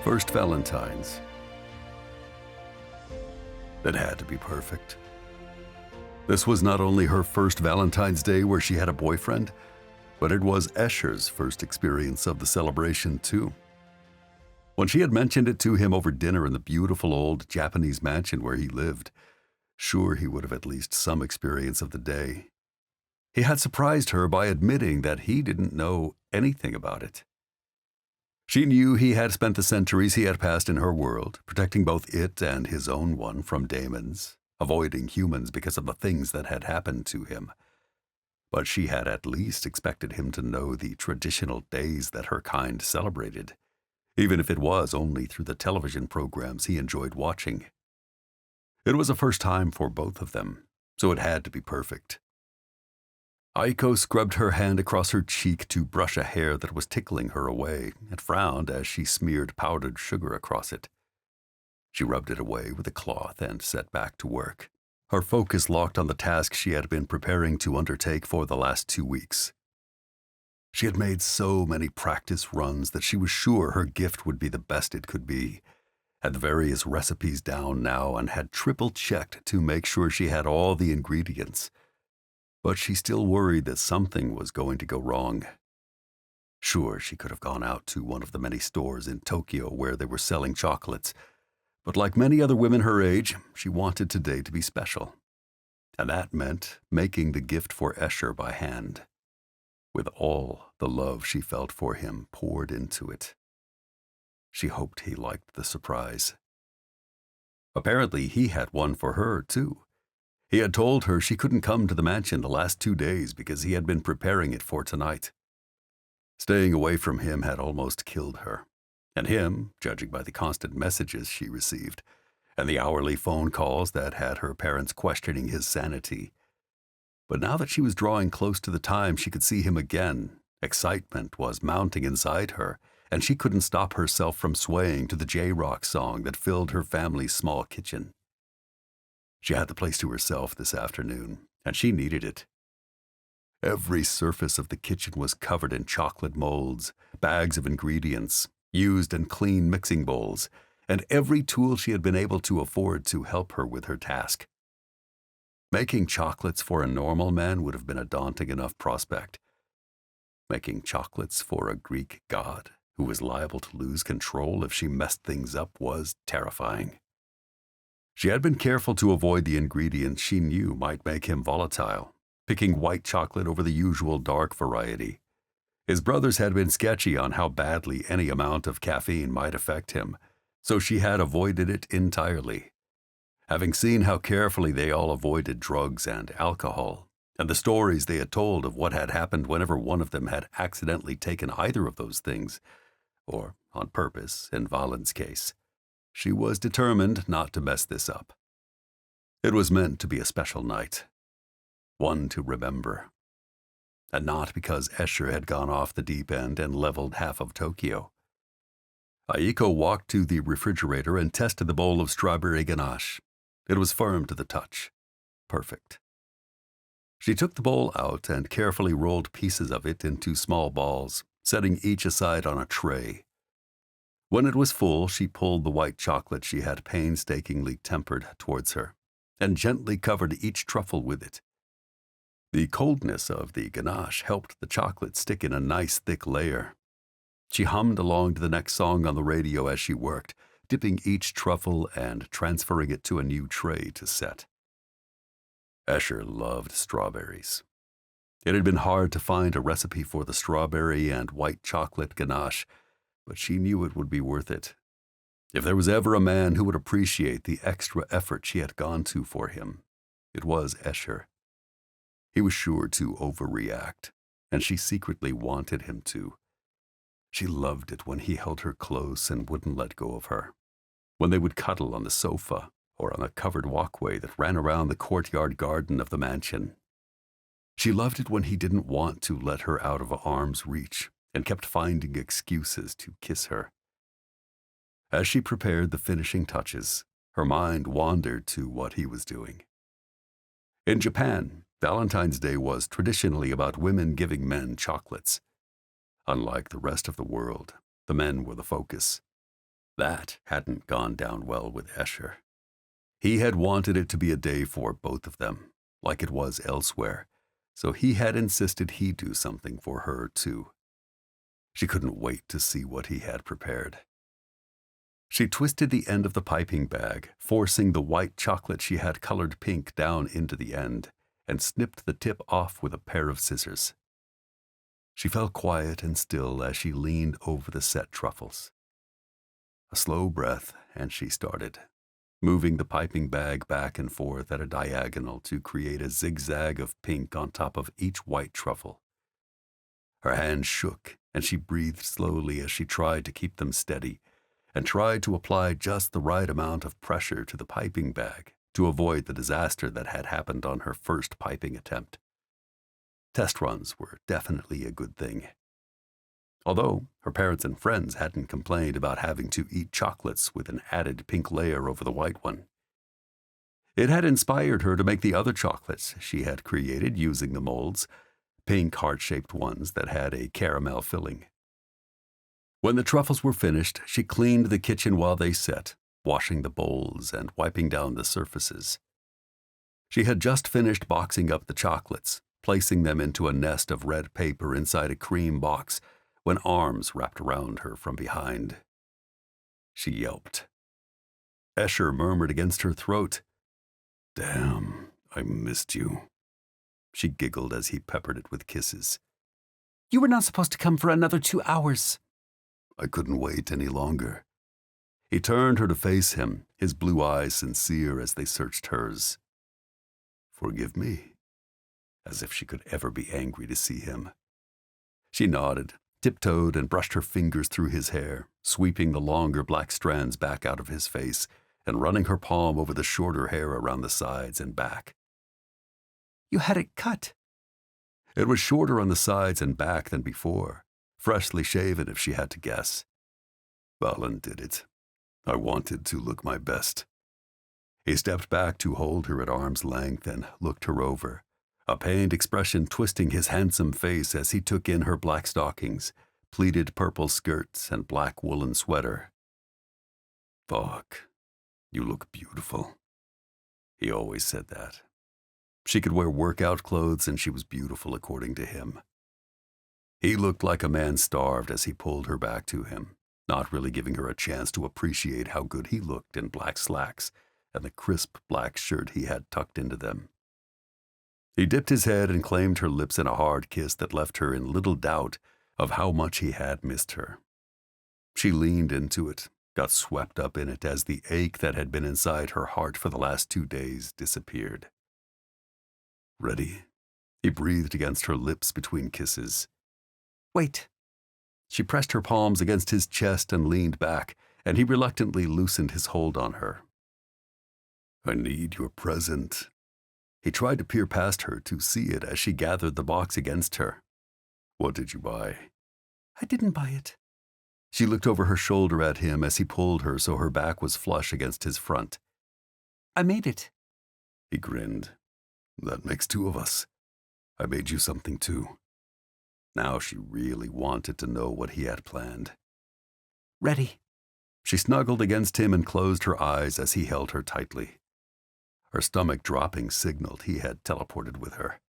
First Valentine's. It had to be perfect. This was not only her first Valentine's Day where she had a boyfriend, but it was Esher's first experience of the celebration too. When she had mentioned it to him over dinner in the beautiful old Japanese mansion where he lived, sure he would have at least some experience of the day. He had surprised her by admitting that he didn't know anything about it. She knew he had spent the centuries he had passed in her world, protecting both it and his own one from demons, avoiding humans because of the things that had happened to him. But she had at least expected him to know the traditional days that her kind celebrated, even if it was only through the television programs he enjoyed watching. It was a first time for both of them, so it had to be perfect. Aiko scrubbed her hand across her cheek to brush a hair that was tickling her away and frowned as she smeared powdered sugar across it. She rubbed it away with a cloth and set back to work, her focus locked on the task she had been preparing to undertake for the last 2 weeks. She had made so many practice runs that she was sure her gift would be the best it could be, had the various recipes down now, and had triple-checked to make sure she had all the ingredients. But she still worried that something was going to go wrong. Sure, she could have gone out to one of the many stores in Tokyo where they were selling chocolates, but like many other women her age, she wanted today to be special. And that meant making the gift for Esher by hand, with all the love she felt for him poured into it. She hoped he liked the surprise. Apparently, he had one for her, too. He had told her she couldn't come to the mansion the last 2 days because he had been preparing it for tonight. Staying away from him had almost killed her, and him, judging by the constant messages she received, and the hourly phone calls that had her parents questioning his sanity. But now that she was drawing close to the time she could see him again, excitement was mounting inside her, and she couldn't stop herself from swaying to the J-Rock song that filled her family's small kitchen. She had the place to herself this afternoon, and she needed it. Every surface of the kitchen was covered in chocolate molds, bags of ingredients, used and clean mixing bowls, and every tool she had been able to afford to help her with her task. Making chocolates for a normal man would have been a daunting enough prospect. Making chocolates for a Greek god who was liable to lose control if she messed things up was terrifying. She had been careful to avoid the ingredients she knew might make him volatile, picking white chocolate over the usual dark variety. His brothers had been sketchy on how badly any amount of caffeine might affect him, so she had avoided it entirely. Having seen how carefully they all avoided drugs and alcohol, and the stories they had told of what had happened whenever one of them had accidentally taken either of those things, or on purpose in Valen's case, she was determined not to mess this up. It was meant to be a special night, one to remember. And not because Esher had gone off the deep end and leveled half of Tokyo. Aiko walked to the refrigerator and tested the bowl of strawberry ganache. It was firm to the touch. Perfect. She took the bowl out and carefully rolled pieces of it into small balls, setting each aside on a tray. When it was full, she pulled the white chocolate she had painstakingly tempered towards her, and gently covered each truffle with it. The coldness of the ganache helped the chocolate stick in a nice thick layer. She hummed along to the next song on the radio as she worked, dipping each truffle and transferring it to a new tray to set. Esher loved strawberries. It had been hard to find a recipe for the strawberry and white chocolate ganache, but she knew it would be worth it. If there was ever a man who would appreciate the extra effort she had gone to for him, it was Esher. He was sure to overreact, and she secretly wanted him to. She loved it when he held her close and wouldn't let go of her, when they would cuddle on the sofa or on a covered walkway that ran around the courtyard garden of the mansion. She loved it when he didn't want to let her out of arm's reach and kept finding excuses to kiss her. As she prepared the finishing touches, her mind wandered to what he was doing. In Japan, Valentine's Day was traditionally about women giving men chocolates. Unlike the rest of the world, the men were the focus. That hadn't gone down well with Esher. He had wanted it to be a day for both of them, like it was elsewhere, so he had insisted he do something for her, too. She couldn't wait to see what he had prepared. She twisted the end of the piping bag, forcing the white chocolate she had colored pink down into the end, and snipped the tip off with a pair of scissors. She fell quiet and still as she leaned over the set truffles. A slow breath, and she started, moving the piping bag back and forth at a diagonal to create a zigzag of pink on top of each white truffle. Her hands shook, and she breathed slowly as she tried to keep them steady, and tried to apply just the right amount of pressure to the piping bag to avoid the disaster that had happened on her first piping attempt. Test runs were definitely a good thing. Although her parents and friends hadn't complained about having to eat chocolates with an added pink layer over the white one. It had inspired her to make the other chocolates she had created using the molds, pink heart-shaped ones that had a caramel filling. When the truffles were finished, she cleaned the kitchen while they set, washing the bowls and wiping down the surfaces. She had just finished boxing up the chocolates, placing them into a nest of red paper inside a cream box, when arms wrapped around her from behind. She yelped. Esher murmured against her throat, "Damn, I missed you." She giggled as he peppered it with kisses. "You were not supposed to come for another 2 hours. I couldn't wait any longer. He turned her to face him, his blue eyes sincere as they searched hers. "Forgive me," as if she could ever be angry to see him. She nodded, tiptoed, and brushed her fingers through his hair, sweeping the longer black strands back out of his face and running her palm over the shorter hair around the sides and back. You had it cut." It was shorter on the sides and back than before, freshly shaven if she had to guess. Valen did it. I wanted to look my best. He stepped back to hold her at arm's length and looked her over, a pained expression twisting his handsome face as he took in her black stockings, pleated purple skirts, and black woolen sweater. "Fuck, you look beautiful." He always said that. She could wear workout clothes and she was beautiful according to him. He looked like a man starved as he pulled her back to him, not really giving her a chance to appreciate how good he looked in black slacks and the crisp black shirt he had tucked into them. He dipped his head and claimed her lips in a hard kiss that left her in little doubt of how much he had missed her. She leaned into it, got swept up in it as the ache that had been inside her heart for the last 2 days disappeared. "Ready?" He breathed against her lips between kisses. "Wait." She pressed her palms against his chest and leaned back, and he reluctantly loosened his hold on her. "I need your present." He tried to peer past her to see it as she gathered the box against her. "What did you buy?" "I didn't buy it." She looked over her shoulder at him as he pulled her so her back was flush against his front. "I made it." He grinned. "That makes 2 of us. I made you something too." Now she really wanted to know what he had planned. "Ready." She snuggled against him and closed her eyes as he held her tightly. Her stomach dropping signaled he had teleported with her.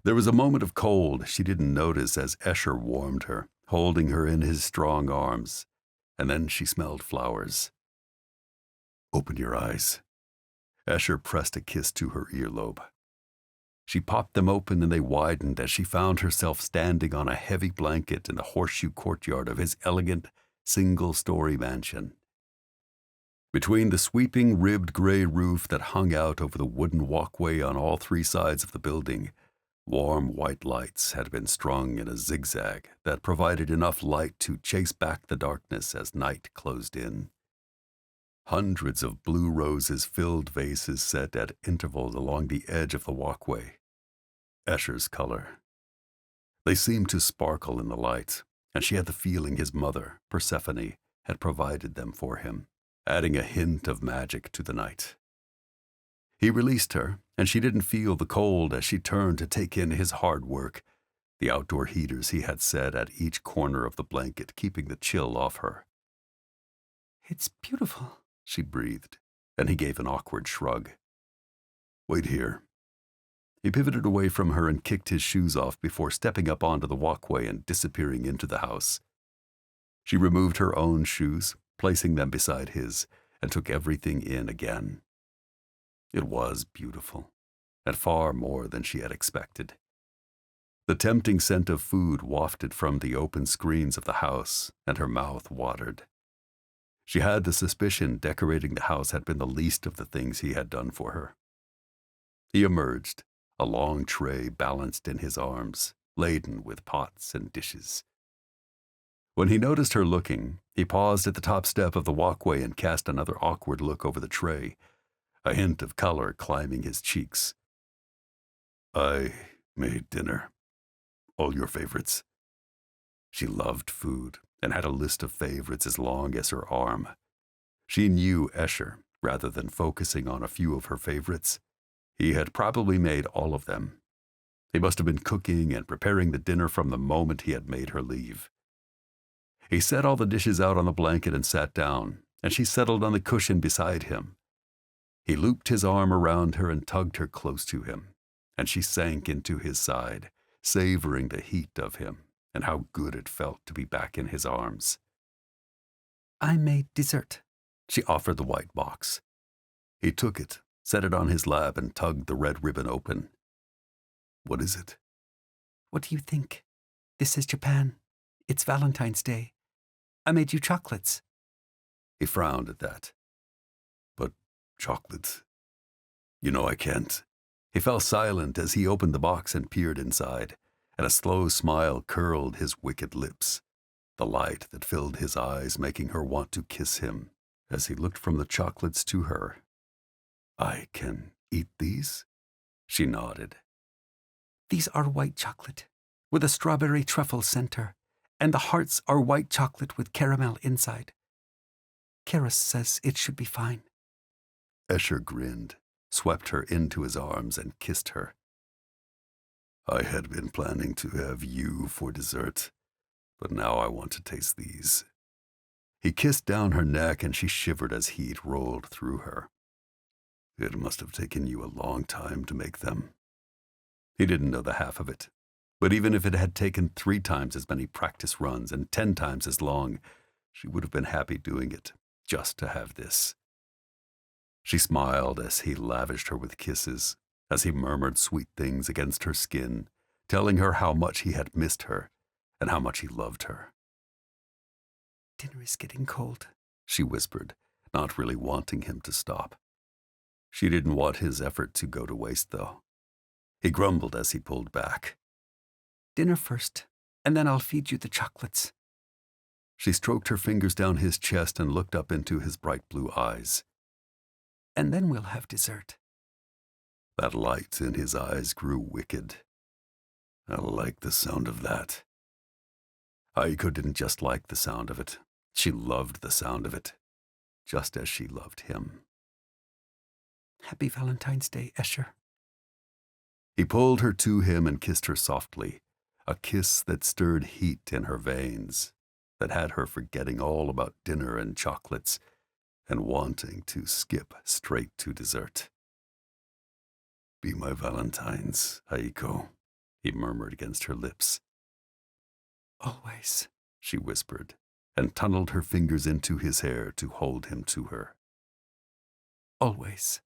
There was a moment of cold she didn't notice as Esher warmed her, holding her in his strong arms, and then she smelled flowers. "Open your eyes." Esher pressed a kiss to her earlobe. She popped them open and they widened as she found herself standing on a heavy blanket in the horseshoe courtyard of his elegant, single-story mansion. Between the sweeping, ribbed gray roof that hung out over the wooden walkway on all 3 sides of the building, warm white lights had been strung in a zigzag that provided enough light to chase back the darkness as night closed in. Hundreds of blue roses filled vases set at intervals along the edge of the walkway. Esher's color. They seemed to sparkle in the light, and she had the feeling his mother, Persephone, had provided them for him, adding a hint of magic to the night. He released her, and she didn't feel the cold as she turned to take in his hard work, the outdoor heaters he had set at each corner of the blanket keeping the chill off her. It's beautiful. she breathed, and he gave an awkward shrug. Wait here. He pivoted away from her and kicked his shoes off before stepping up onto the walkway and disappearing into the house. She removed her own shoes, placing them beside his, and took everything in again. It was beautiful, and far more than she had expected. The tempting scent of food wafted from the open screens of the house, and her mouth watered. She had the suspicion decorating the house had been the least of the things he had done for her. He emerged, a long tray balanced in his arms, laden with pots and dishes. When he noticed her looking, he paused at the top step of the walkway and cast another awkward look over the tray, a hint of color climbing his cheeks. I made dinner. All your favorites. She loved food and had a list of favorites as long as her arm. She knew Esher, rather than focusing on a few of her favorites. He had probably made all of them. He must have been cooking and preparing the dinner from the moment he had made her leave. He set all the dishes out on the blanket and sat down, and she settled on the cushion beside him. He looped his arm around her and tugged her close to him, and she sank into his side, savoring the heat of him and how good it felt to be back in his arms. I made dessert. She offered the white box. He took it, set it on his lap, and tugged the red ribbon open. What is it? What do you think? This is Japan. It's Valentine's Day. I made you chocolates. He frowned at that. But chocolate? You know I can't. He fell silent as he opened the box and peered inside, and a slow smile curled his wicked lips, the light that filled his eyes making her want to kiss him as he looked from the chocolates to her. I can eat these? She nodded. These are white chocolate, with a strawberry truffle center, and the hearts are white chocolate with caramel inside. Karis says it should be fine. Esher grinned, swept her into his arms, and kissed her. I had been planning to have you for dessert, but now I want to taste these. He kissed down her neck, and she shivered as heat rolled through her. It must have taken you a long time to make them. He didn't know the half of it, but even if it had taken 3 times as many practice runs and 10 times as long, she would have been happy doing it, just to have this. She smiled as he lavished her with kisses, as he murmured sweet things against her skin, telling her how much he had missed her and how much he loved her. Dinner is getting cold, she whispered, not really wanting him to stop. She didn't want his effort to go to waste, though. He grumbled as he pulled back. Dinner first, and then I'll feed you the chocolates. She stroked her fingers down his chest and looked up into his bright blue eyes. And then we'll have dessert. That light in his eyes grew wicked. I like the sound of that. Aiko didn't just like the sound of it. She loved the sound of it, just as she loved him. Happy Valentine's Day, Esher. He pulled her to him and kissed her softly, a kiss that stirred heat in her veins, that had her forgetting all about dinner and chocolates and wanting to skip straight to dessert. Be my Valentines, Aiko, he murmured against her lips. Always, she whispered, and tunneled her fingers into his hair to hold him to her. Always.